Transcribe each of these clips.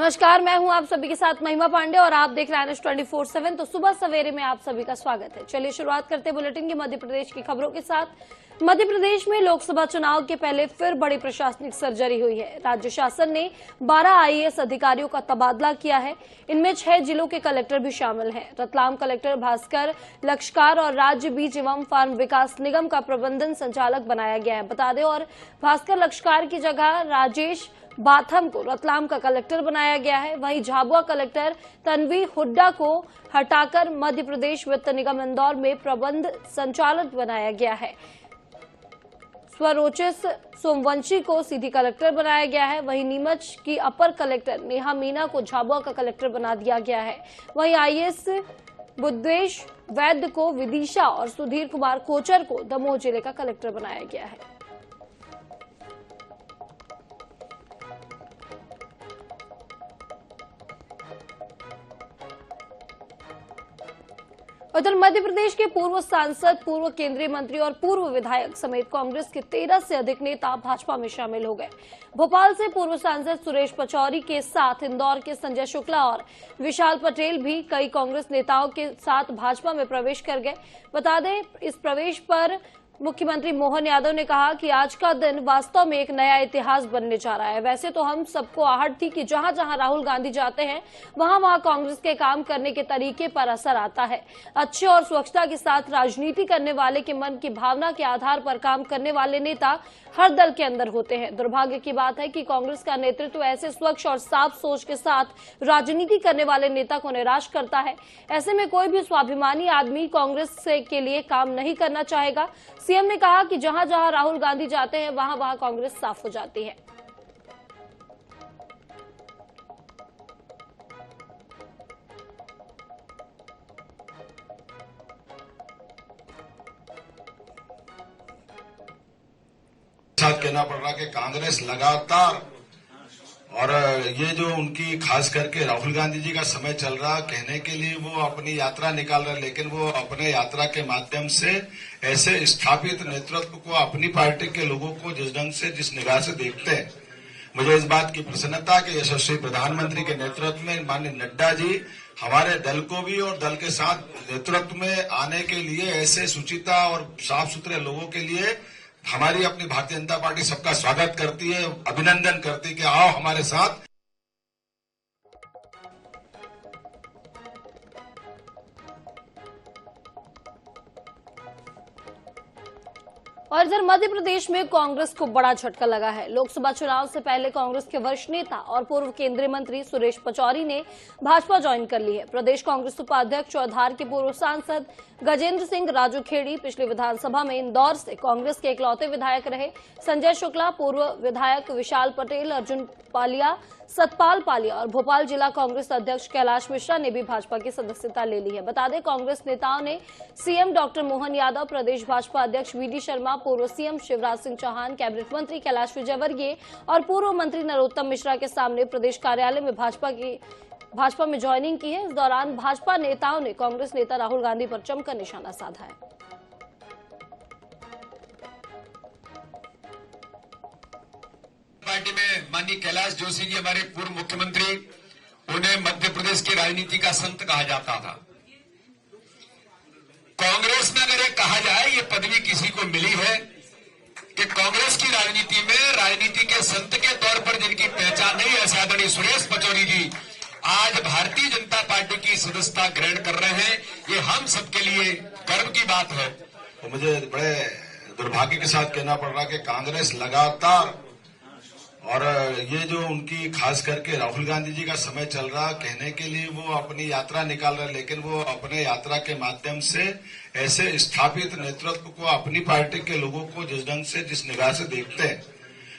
नमस्कार, मैं हूं आप सभी के साथ महिमा पांडे और आप देख रहे हैं न्यूज़ 24/7। तो सुबह सवेरे में आप सभी का स्वागत है। चलिए शुरुआत करते हैं बुलेटिन की मध्य प्रदेश की खबरों के साथ। मध्य प्रदेश में लोकसभा चुनाव के पहले फिर बड़ी प्रशासनिक सर्जरी हुई है। राज्य शासन ने 12 आईएएस अधिकारियों का तबादला किया है। इनमें 6 जिलों के कलेक्टर भी शामिल हैं। रतलाम कलेक्टर भास्कर लक्षकार और राज्य बीज एवं फार्म विकास निगम का प्रबंधन संचालक बनाया गया है। बता दें, और भास्कर लक्षकार की जगह राजेश बाथम को रतलाम का कलेक्टर बनाया गया है। वहीं झाबुआ कलेक्टर तन्वी हुड्डा को हटाकर मध्य प्रदेश वित्त निगम इंदौर में प्रबंध संचालक बनाया गया है। स्वरोचिस सोमवंशी को सीधी कलेक्टर बनाया गया है। वहीं नीमच की अपर कलेक्टर नेहा मीना को झाबुआ का कलेक्टर बना दिया गया है। वहीं आईएएस बुद्धेश वैद्य को विदिशा और सुधीर कुमार कोचर को दमोह जिले का कलेक्टर बनाया गया है। उधर मध्य प्रदेश के पूर्व सांसद, पूर्व केंद्रीय मंत्री और पूर्व विधायक समेत कांग्रेस के 13 से अधिक नेता भाजपा में शामिल हो गए। भोपाल से पूर्व सांसद सुरेश पचौरी के साथ इंदौर के संजय शुक्ला और विशाल पटेल भी कई कांग्रेस नेताओं के साथ भाजपा में प्रवेश कर गए। बता दें, इस प्रवेश पर मुख्यमंत्री मोहन यादव ने कहा कि आज का दिन वास्तव में एक नया इतिहास बनने जा रहा है। वैसे तो हम सबको आहट थी कि जहां जहां राहुल गांधी जाते हैं वहां वहां कांग्रेस के काम करने के तरीके पर असर आता है। अच्छे और स्वच्छता के साथ राजनीति करने वाले के मन की भावना के आधार पर काम करने वाले नेता हर दल के अंदर होते हैं। दुर्भाग्य की बात है कि कांग्रेस का नेतृत्व ऐसे स्वच्छ और साफ सोच के साथ राजनीति करने वाले नेता को निराश करता है। ऐसे में कोई भी स्वाभिमानी आदमी कांग्रेस के लिए काम नहीं करना चाहेगा। सीएम ने कहा कि जहां जहां राहुल गांधी जाते हैं वहां वहां कांग्रेस साफ हो जाती है। साथ कहना पड़ रहा कि कांग्रेस लगातार, और ये जो उनकी खास करके राहुल गांधी जी का समय चल रहा, कहने के लिए वो अपनी यात्रा निकाल रहे, लेकिन वो अपने यात्रा के माध्यम से ऐसे स्थापित नेतृत्व को, अपनी पार्टी के लोगों को जिस ढंग से, जिस निगाह से देखते हैं, मुझे इस बात की प्रसन्नता कि यशस्वी प्रधानमंत्री के नेतृत्व में माननीय नड्डा जी हमारे दल को भी और दल के साथ नेतृत्व में आने के लिए ऐसे सुचिता और साफ सुथरे लोगों के लिए हमारी अपनी भारतीय जनता पार्टी सबका स्वागत करती है, अभिनंदन करती है कि आओ हमारे साथ। और इधर मध्य प्रदेश में कांग्रेस को बड़ा झटका लगा है। लोकसभा चुनाव से पहले कांग्रेस के वरिष्ठ नेता और पूर्व केंद्रीय मंत्री सुरेश पचौरी ने भाजपा ज्वाइन कर ली है। प्रदेश कांग्रेस उपाध्यक्ष और धार के पूर्व सांसद गजेंद्र सिंह राजूखेड़ी पिछली विधानसभा में इंदौर से कांग्रेस के इकलौते विधायक रहे। संजय शुक्ला, पूर्व विधायक विशाल पटेल, अर्जुन पालिया, सतपाल पालिया और भोपाल जिला कांग्रेस अध्यक्ष कैलाश मिश्रा ने भी भाजपा की सदस्यता ले ली है। बता दें, कांग्रेस नेताओं ने सीएम डॉक्टर मोहन यादव, प्रदेश भाजपा अध्यक्ष वीडी शर्मा, पूर्व सीएम शिवराज सिंह चौहान, कैबिनेट मंत्री कैलाश विजयवर्गीय और पूर्व मंत्री नरोत्तम मिश्रा के सामने प्रदेश कार्यालय में भाजपा में ज्वाइनिंग की है। इस दौरान भाजपा नेताओं ने कांग्रेस नेता राहुल गांधी पर जमकर निशाना साधा है। पार्टी में माननीय कैलाश जोशी जी, हमारे पूर्व मुख्यमंत्री, उन्हें मध्य प्रदेश की राजनीति का संत कहा जाता था। कांग्रेस में अगर ये कहा जाए, ये पदवी किसी को मिली है कि कांग्रेस की राजनीति में राजनीति के संत के तौर पर जिनकी पहचान नहीं है, आदरणीय सुरेश पचौरी जी आज भारतीय जनता पार्टी की सदस्यता ग्रहण कर रहे हैं। ये हम सबके लिए गर्व की बात है। तो मुझे बड़े दुर्भाग्य के साथ कहना पड़ रहा कि कांग्रेस लगातार, और ये जो उनकी खास करके राहुल गांधी जी का समय चल रहा, कहने के लिए वो अपनी यात्रा निकाल रहे, लेकिन वो अपने यात्रा के माध्यम से ऐसे स्थापित नेतृत्व को, अपनी पार्टी के लोगों को जिस ढंग से, जिस निगाह से देखते हैं,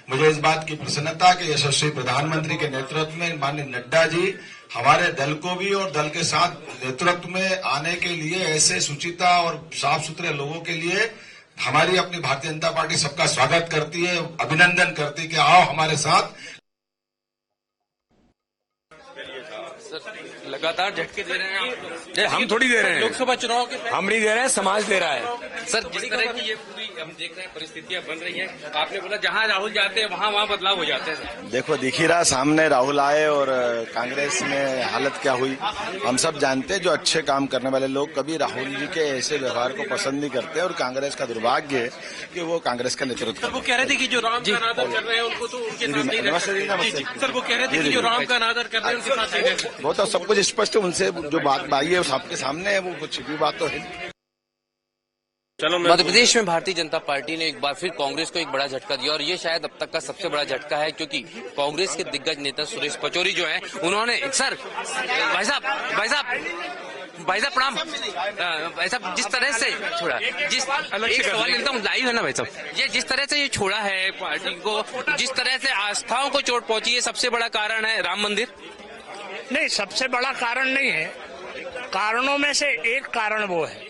मुझे इस बात की प्रसन्नता कि यशस्वी प्रधानमंत्री के नेतृत्व में माननीय नड्डा जी हमारे दल को भी और दल के साथ नेतृत्व में आने के लिए ऐसे सुचिता और साफ सुथरे लोगों के लिए हमारी अपनी भारतीय जनता पार्टी सबका स्वागत करती है, अभिनंदन करती है कि आओ हमारे साथ। लगातार झटके दे रहे हैं आप। हम थोड़ी दे रहे हैं, लोकसभा चुनाव के हम नहीं दे रहे हैं, समाज दे रहा है। सर, जिस तरह की ये पूरी हम देख रहे हैं परिस्थितियां बन रही हैं। आपने बोला जहां राहुल जाते हैं वहां बदलाव हो जाते हैं। देखो दिख ही रहा सामने राहुल आए और कांग्रेस में हालत क्या हुई। हम सब जानते हैं जो अच्छे काम करने वाले लोग कभी राहुल जी के ऐसे व्यवहार को पसंद नहीं करते और कांग्रेस का दुर्भाग्य है कि वो कांग्रेस का नेतृत्व वो कह रहे थे कि जो राम का अनादर कर रहे हैं उनको तो उनके साथ नहीं रहना। सर वो कह रहे थे कि जो राम का अनादर कर रहे हैं उनके साथ नहीं रहना। वो तो सब कुछ स्पष्ट है उनसे जो बात आई है सबके सामने है, वो कुछ छिपी बात तो है। मध्य प्रदेश में भारतीय जनता पार्टी ने एक बार फिर कांग्रेस को एक बड़ा झटका दिया और ये शायद अब तक का सबसे बड़ा झटका है, क्योंकि कांग्रेस के दिग्गज नेता सुरेश पचौरी जो हैं उन्होंने सर भाई साहब प्रणाम। भाई साहब जिस तरह से छोड़ा, जिस एक सवाल एकदम लाइव है ना भाई साहब, ये जिस तरह से ये छोड़ा है पार्टी को, जिस तरह से आस्थाओं को चोट पहुंची है, सबसे बड़ा कारण है राम मंदिर? नहीं, सबसे बड़ा कारण नहीं है, कारणों में से एक कारण वो है।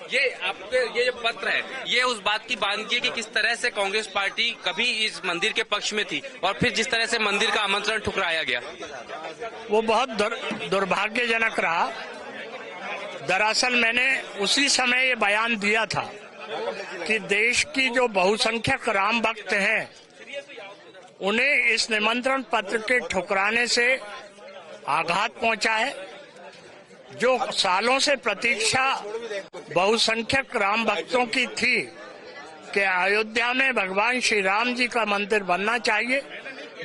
ये आपके ये जो पत्र है ये उस बात की बांधती है कि किस तरह से कांग्रेस पार्टी कभी इस मंदिर के पक्ष में थी और फिर जिस तरह से मंदिर का आमंत्रण ठुकराया गया, वो बहुत दुर्भाग्यजनक रहा। दरअसल मैंने उसी समय ये बयान दिया था कि देश की जो बहुसंख्यक राम भक्त हैं उन्हें इस निमंत्रण पत्र के ठुकराने से आघात पहुंचा है। जो सालों से प्रतीक्षा बहुसंख्यक राम भक्तों की थी कि अयोध्या में भगवान श्री राम जी का मंदिर बनना चाहिए,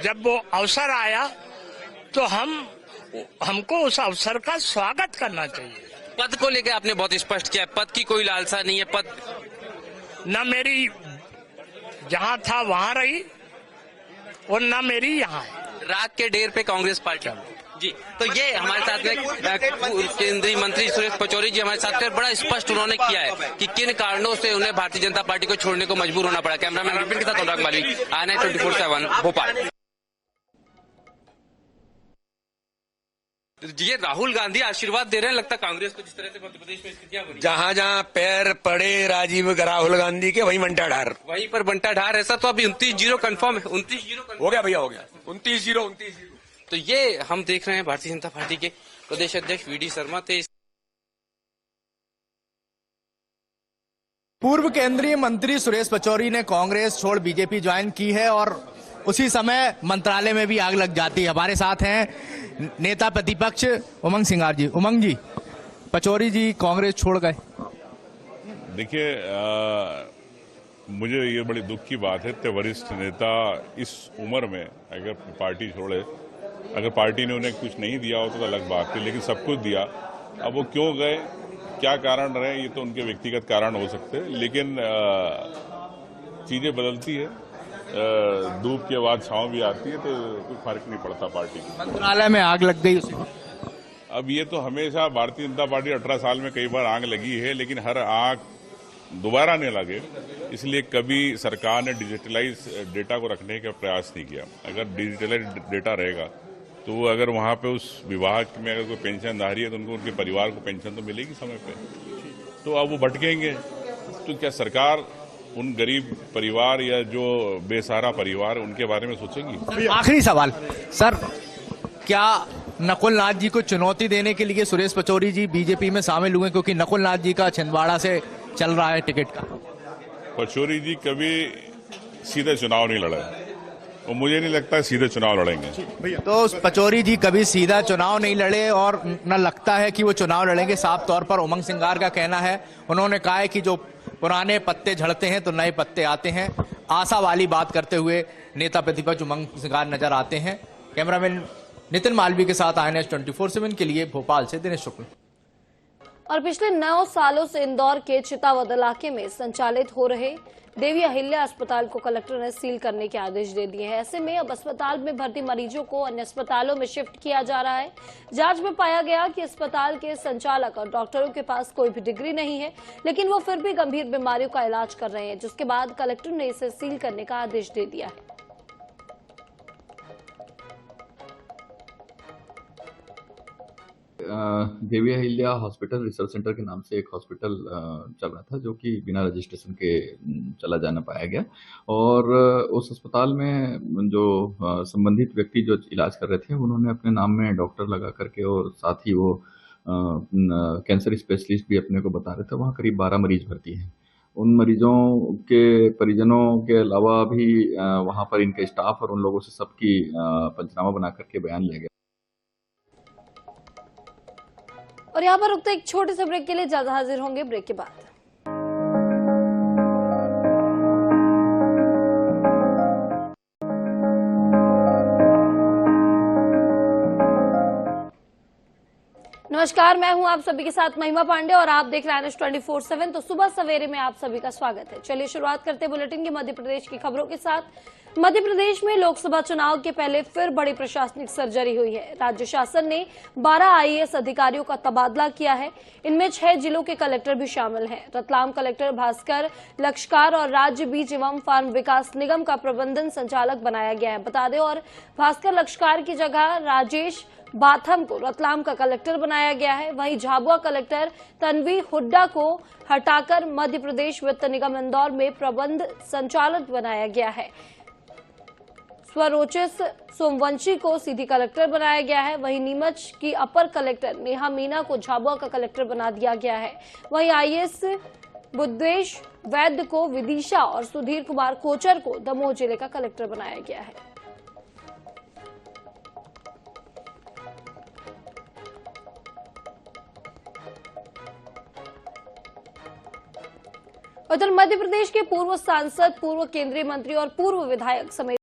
जब वो अवसर आया तो हमको उस अवसर का स्वागत करना चाहिए। पद को लेकर आपने बहुत स्पष्ट किया, पद की कोई लालसा नहीं है। पद न मेरी जहां था वहां रही और न मेरी यहाँ है। रात के डेर पे कांग्रेस पार्टी जी। तो ये हमारे साथ में केंद्रीय मंत्री सुरेश पचौरी जी हमारे साथ में बड़ा स्पष्ट उन्होंने किया है कि किन कारणों से उन्हें भारतीय जनता पार्टी को छोड़ने को मजबूर होना पड़ा। कैमरामैन विपिन के साथ अनुराग मालवी, INI 24/7 भोपाल। ये राहुल गांधी आशीर्वाद दे रहे हैं लगता कांग्रेस को, जिस तरह से मध्य प्रदेश में स्थितियां बनी। जहाँ जहाँ पैर पड़े राजीव राहुल गांधी के वहीं बंटा ढार, वहीं पर बंटा ढार। ऐसा तो अभी 29-0 कंफर्म है। 29-0 हो गया भैया, हो गया 29-0। तो ये हम देख रहे हैं भारतीय जनता पार्टी के प्रदेश अध्यक्ष VD शर्मा थे। पूर्व केंद्रीय मंत्री सुरेश पचौरी ने कांग्रेस छोड़ बीजेपी ज्वाइन की है और उसी समय मंत्रालय में भी आग लग जाती है। हमारे साथ हैं नेता प्रतिपक्ष उमंग सिंगार जी। उमंग जी, पचौरी जी कांग्रेस छोड़ गए। देखिए, मुझे ये बड़ी दुख की बात है कि वरिष्ठ नेता इस उम्र में अगर पार्टी छोड़े, अगर पार्टी ने उन्हें कुछ नहीं दिया होता तो अलग बात थी, लेकिन सब कुछ दिया। अब वो क्यों गए, क्या कारण रहे, ये तो उनके व्यक्तिगत कारण हो सकते हैं, लेकिन चीजें बदलती है। धूप के बाद छांव भी आती है, तो कोई फर्क नहीं पड़ता पार्टी को। मंत्रालय में आग लग गई उसे। अब ये तो हमेशा भारतीय जनता पार्टी 18 साल में कई बार आग लगी है, लेकिन हर आग दोबारा नहीं लगे, इसलिए कभी सरकार ने डिजिटलाइज डेटा को रखने का प्रयास नहीं किया। अगर डिजिटलाइज डेटा रहेगा तो अगर वहाँ पे उस विभाग में अगर कोई पेंशनधारी है तो उनको उनके परिवार को पेंशन तो मिलेगी समय पे। तो अब वो भटकेंगे, तो क्या सरकार उन गरीब परिवार या जो बेसहारा परिवार उनके बारे में सोचेगी? आखिरी सवाल सर, क्या नकुल नाथ जी को चुनौती देने के लिए सुरेश पचौरी जी बीजेपी में शामिल हुए, क्योंकि नकुल नाथ जी का छिंदवाड़ा से चल रहा है टिकट का? पचौरी जी कभी सीधे चुनाव नहीं लड़े और मुझे नहीं लगता सीधे चुनाव लड़ेंगे। तो पचौरी जी कभी सीधा चुनाव नहीं लड़े और न लगता है कि वो चुनाव लड़ेंगे। साफ तौर पर उमंग सिंगार का कहना है, उन्होंने कहा है कि जो पुराने पत्ते झड़ते हैं तो नए पत्ते आते हैं। आशा वाली बात करते हुए नेता प्रतिपक्ष उमंग सिंगार नजर आते हैं। कैमरामैन नितिन मालवी के साथ INI 24/7 के लिए भोपाल से दिनेश शुक्ल। और पिछले 9 सालों से इंदौर के चितावद इलाके में संचालित हो रहे देवी अहिल्या अस्पताल को कलेक्टर ने सील करने के आदेश दे दिए हैं। ऐसे में अब अस्पताल में भर्ती मरीजों को अन्य अस्पतालों में शिफ्ट किया जा रहा है। जांच में पाया गया कि अस्पताल के संचालक और डॉक्टरों के पास कोई भी डिग्री नहीं है, लेकिन वो फिर भी गंभीर बीमारियों का इलाज कर रहे हैं, जिसके बाद कलेक्टर ने इसे सील करने का आदेश दे दिया है। Devi Ahilya hospital research centre के नाम से एक हॉस्पिटल चल रहा था, जो कि बिना रजिस्ट्रेशन के चला जाना पाया गया। और उस अस्पताल में जो संबंधित व्यक्ति जो इलाज कर रहे थे, उन्होंने अपने नाम में डॉक्टर लगा करके और साथ ही वो कैंसर स्पेशलिस्ट भी अपने को बता रहे थे। वहाँ करीब 12 मरीज भर्ती हैं उन मरीजों के परिजनों के अलावा भी वहां पर इनके स्टाफ और उन लोगों से सबकी पंचनामा बना करके बयान लिया गया। और यहाँ पर रुकते एक छोटे से ब्रेक के लिए ज्यादा हाजिर होंगे ब्रेक के बाद। नमस्कार, मैं हूं आप सभी के साथ महिमा पांडे और आप देख रहे हैं 24/7। तो सुबह सवेरे में आप सभी का स्वागत है। चलिए शुरुआत करते हैं बुलेटिन की मध्य प्रदेश की खबरों के साथ। मध्य प्रदेश में लोकसभा चुनाव के पहले फिर बड़ी प्रशासनिक सर्जरी हुई है। राज्य शासन ने 12 आईएएस अधिकारियों का तबादला किया है। इनमें 6 जिलों के कलेक्टर भी शामिल हैं। रतलाम कलेक्टर भास्कर लक्षकार और राज्य बीज एवं फार्म विकास निगम का प्रबंधन संचालक बनाया गया है। बता दें, और भास्कर लक्षकार की जगह राजेश बाथम को रतलाम का कलेक्टर बनाया गया है। वहीं झाबुआ कलेक्टर तन्वी हुड्डा को हटाकर मध्य प्रदेश वित्त निगम इंदौर में प्रबंध संचालक बनाया गया है। स्वरोचिस सोमवंशी को सीधी कलेक्टर बनाया गया है। वहीं नीमच की अपर कलेक्टर नेहा मीना को झाबुआ का कलेक्टर बना दिया गया है। वहीं आईएएस बुद्धेश वैद्य को विदिशा और सुधीर कुमार कोचर को दमोह जिले का कलेक्टर बनाया गया है। उधर मध्य प्रदेश के पूर्व सांसद, पूर्व केंद्रीय मंत्री और पूर्व विधायक समेत